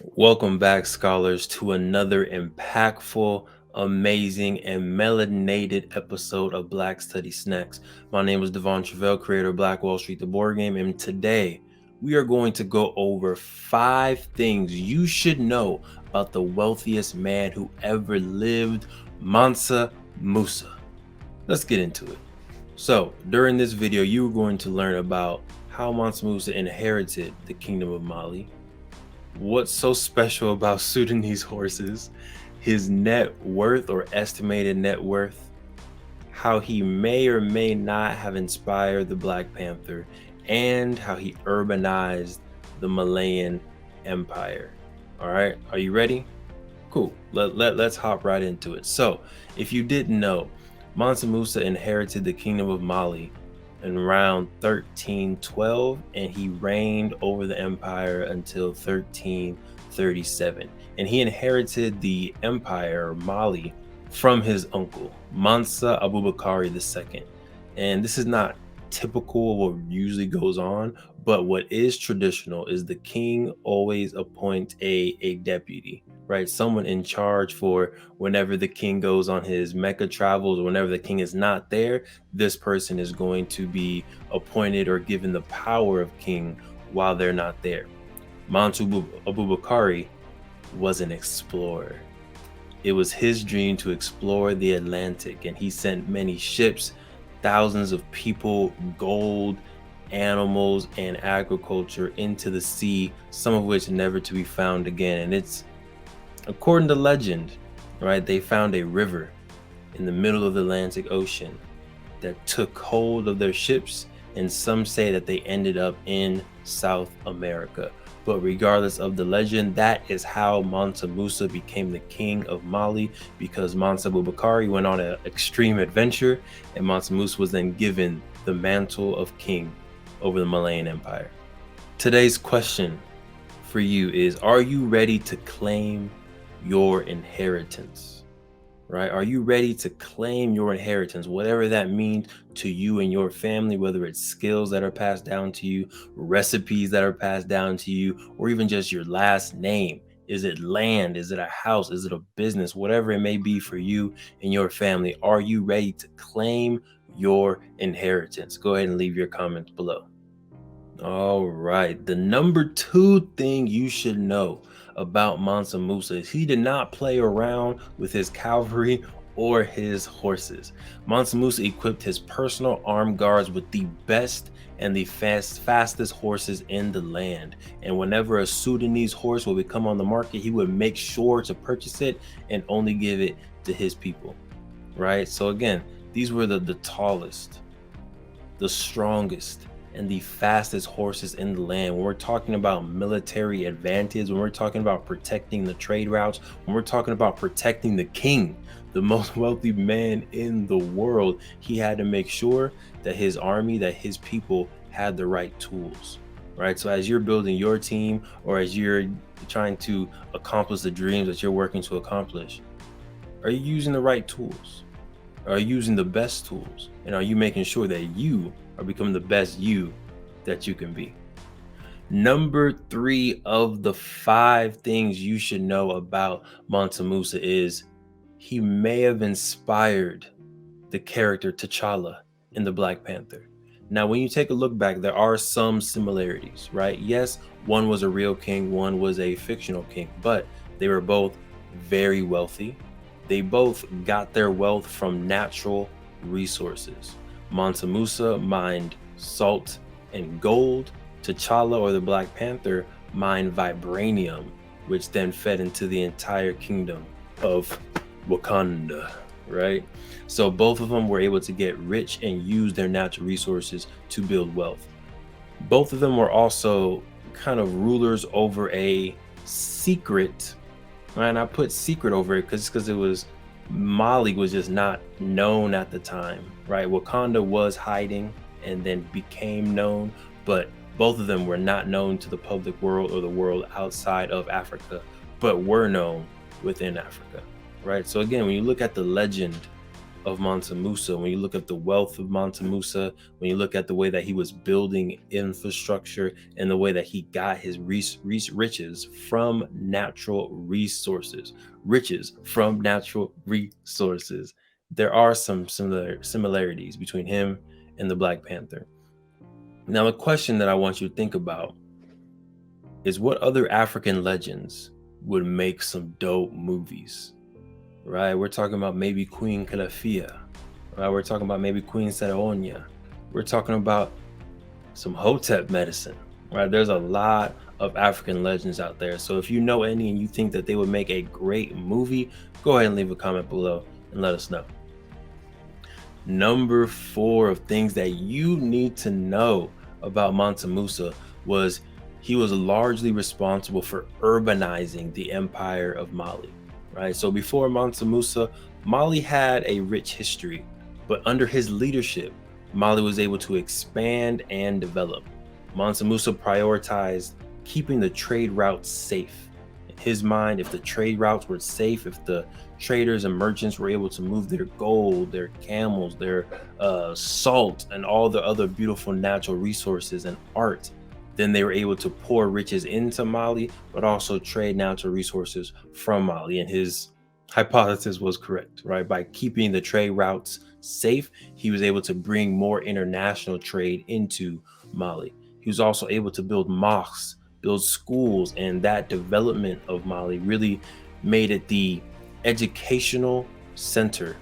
Welcome back, scholars, to another impactful, amazing, and melanated episode of Black Study Snacks. My name is Devon Travell, creator of Black Wall Street, the board game, and today we are going to go over 5 things you should know about the wealthiest man who ever lived, Mansa Musa. Let's get into it. So, during this video, you are going to learn about how Mansa Musa inherited the Kingdom of Mali, what's so special about Sudanese horses, his net worth or estimated net worth, how he may or may not have inspired the Black Panther, and how he urbanized the Malayan Empire. All right, are you ready? Cool. Let's hop right into it. So, if you didn't know, Mansa Musa inherited the Kingdom of Mali in around 1312, and he reigned over the empire until 1337. And he inherited the empire, Mali, from his uncle, Mansa Abubakari II. And this is not typical of what usually goes on, but what is traditional is the king always appoint a deputy, right? Someone in charge for whenever the king goes on his Mecca travels, or whenever the king is not there, this person is going to be appointed or given the power of king while they're not there. Mansa Abubakari was an explorer. It was his dream to explore the Atlantic, and he sent many ships, thousands of people, gold, animals, and agriculture into the sea, some of which never to be found again. And it's, according to legend, right, they found a river in the middle of the Atlantic Ocean that took hold of their ships, and some say that they ended up in South America. But regardless of the legend, that is how Mansa Musa became the king of Mali, because Mansa Bubakari went on an extreme adventure, and Mansa Musa was then given the mantle of king over the Malayan Empire. Today's question for you is, are you ready to claim your inheritance? Right? Are you ready to claim your inheritance, whatever that means to you and your family, whether it's skills that are passed down to you, recipes that are passed down to you, or even just your last name? Is it land? Is it a house? Is it a business? Whatever it may be for you and your family, are you ready to claim your inheritance? Go ahead and leave your comments below. All right. The number 2 thing you should know about Mansa Musa is he did not play around with his cavalry or his horses. Mansa Musa equipped his personal armed guards with the best and the fastest horses in the land. And whenever a Sudanese horse would come on the market, he would make sure to purchase it and only give it to his people. Right? So again, these were the tallest, the strongest, and the fastest horses in the land. When we're talking about military advantage, when we're talking about protecting the trade routes, when we're talking about protecting the king, the most wealthy man in the world, he had to make sure that his army, that his people had the right tools, right? So as you're building your team, or as you're trying to accomplish the dreams that you're working to accomplish, are you using the right tools? Are you using the best tools? And are you making sure that you are becoming the best you that you can be? Number 3 of the 5 things you should know about Mansa Musa is he may have inspired the character T'Challa in the Black Panther. Now, when you take a look back, there are some similarities, right? Yes, one was a real king, one was a fictional king, but they were both very wealthy. They both got their wealth from natural resources. Mansa Musa mined salt and gold. T'Challa, or the Black Panther, mined vibranium, which then fed into the entire kingdom of Wakanda, right? So both of them were able to get rich and use their natural resources to build wealth. Both of them were also kind of rulers over a secret, and I put secret over it because it was, Mali was just not known at the time, right? Wakanda was hiding and then became known, but both of them were not known to the public world or the world outside of Africa, but were known within Africa, right? So again, when you look at the legend of Mansa Musa, when you look at the wealth of Mansa Musa, when you look at the way that he was building infrastructure and the way that he got his riches from natural resources, there are some similarities between him and the Black Panther. Now, a question that I want you to think about is, what other African legends would make some dope movies? Right? We're talking about maybe Queen Calafia. Right? We're talking about maybe Queen Saraonia. We're talking about some Hotep medicine. Right? There's a lot of African legends out there. So if you know any and you think that they would make a great movie, go ahead and leave a comment below and let us know. Number 4 of things that you need to know about Mansa Musa was he was largely responsible for urbanizing the empire of Mali. Right? So before Mansa Musa, Mali had a rich history, but under his leadership, Mali was able to expand and develop. Mansa Musa prioritized keeping the trade routes safe. In his mind, if the trade routes were safe, if the traders and merchants were able to move their gold, their camels, their salt, and all the other beautiful natural resources and art, then they were able to pour riches into Mali, but also trade natural resources from Mali. And his hypothesis was correct, right? By keeping the trade routes safe, he was able to bring more international trade into Mali. He was also able to build mosques, build schools, and that development of Mali really made it the educational center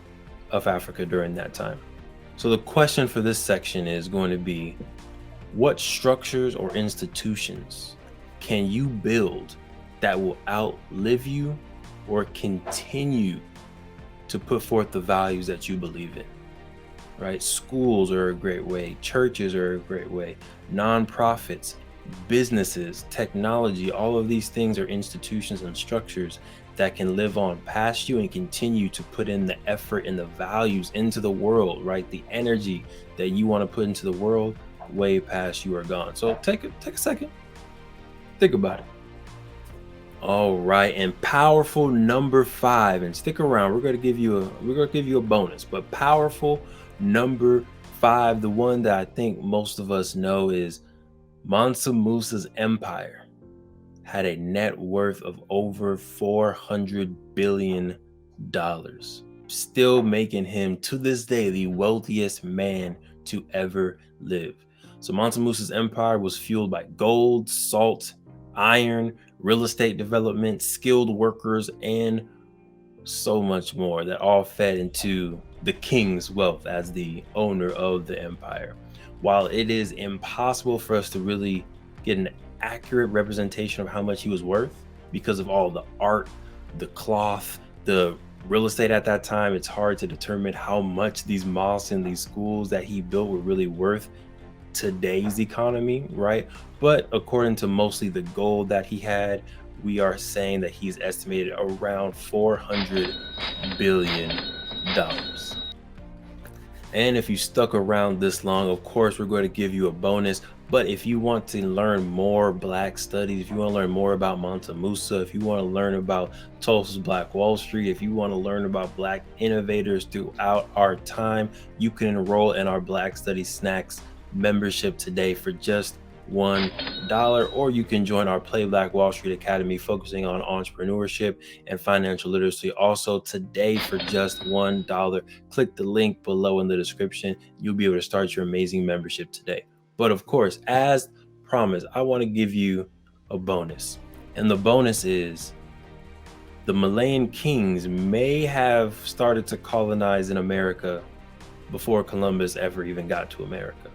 of Africa during that time. So the question for this section is going to be, what structures or institutions can you build that will outlive you or continue to put forth the values that you believe in? Right? Schools are a great way. Churches are a great way. Nonprofits, businesses, technology, all of these things are institutions and structures that can live on past you and continue to put in the effort and the values into the world, right? The energy that you want to put into the world way past you are gone. So take a second, think about it. All right, and powerful number 5, and stick around, we're going to give you a bonus, but powerful number 5, the one that I think most of us know, is Mansa Musa's empire had a net worth of over $400 billion, still making him to this day the wealthiest man to ever live. So Mansa Musa's empire was fueled by gold, salt, iron, real estate development, skilled workers, and so much more that all fed into the king's wealth as the owner of the empire. While it is impossible for us to really get an accurate representation of how much he was worth because of all the art, the cloth, the real estate at that time, it's hard to determine how much these mosques and these schools that he built were really worth today's economy, right? But according to mostly the gold that he had, we are saying that he's estimated around $400 billion. And if you stuck around this long, of course, we're going to give you a bonus. But if you want to learn more Black studies, if you want to learn more about Mansa Musa, if you want to learn about Tulsa's Black Wall Street, if you want to learn about Black innovators throughout our time, you can enroll in our Black Studies Snacks membership today for just $1, or you can join our Play Black Wall Street Academy focusing on entrepreneurship and financial literacy also today for just $1. Click the link below in the description. You'll be able to start your amazing membership today. But of course, as promised, I want to give you a bonus. And the bonus is the Malayan kings may have started to colonize in America before Columbus ever even got to America,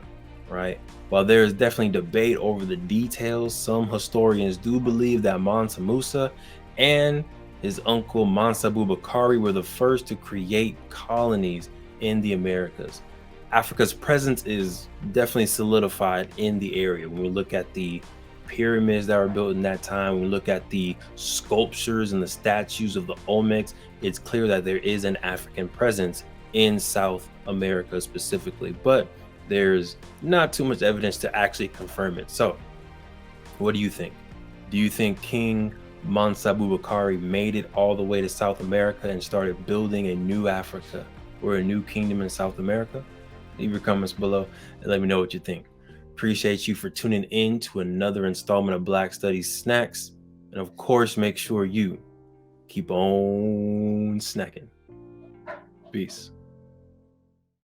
right? While there is definitely debate over the details, some historians do believe that Mansa Musa and his uncle Mansa Bubakari were the first to create colonies in the Americas. Africa's presence is definitely solidified in the area. When we look at the pyramids that were built in that time, when we look at the sculptures and the statues of the Olmecs, it's clear that there is an African presence in South America specifically, but there's not too much evidence to actually confirm it. So what do you think? Do you think King Mansa Bubakari made it all the way to South America and started building a new Africa or a new kingdom in South America? Leave your comments below and let me know what you think. Appreciate you for tuning in to another installment of Black Studies Snacks. And of course, make sure you keep on snacking. Peace.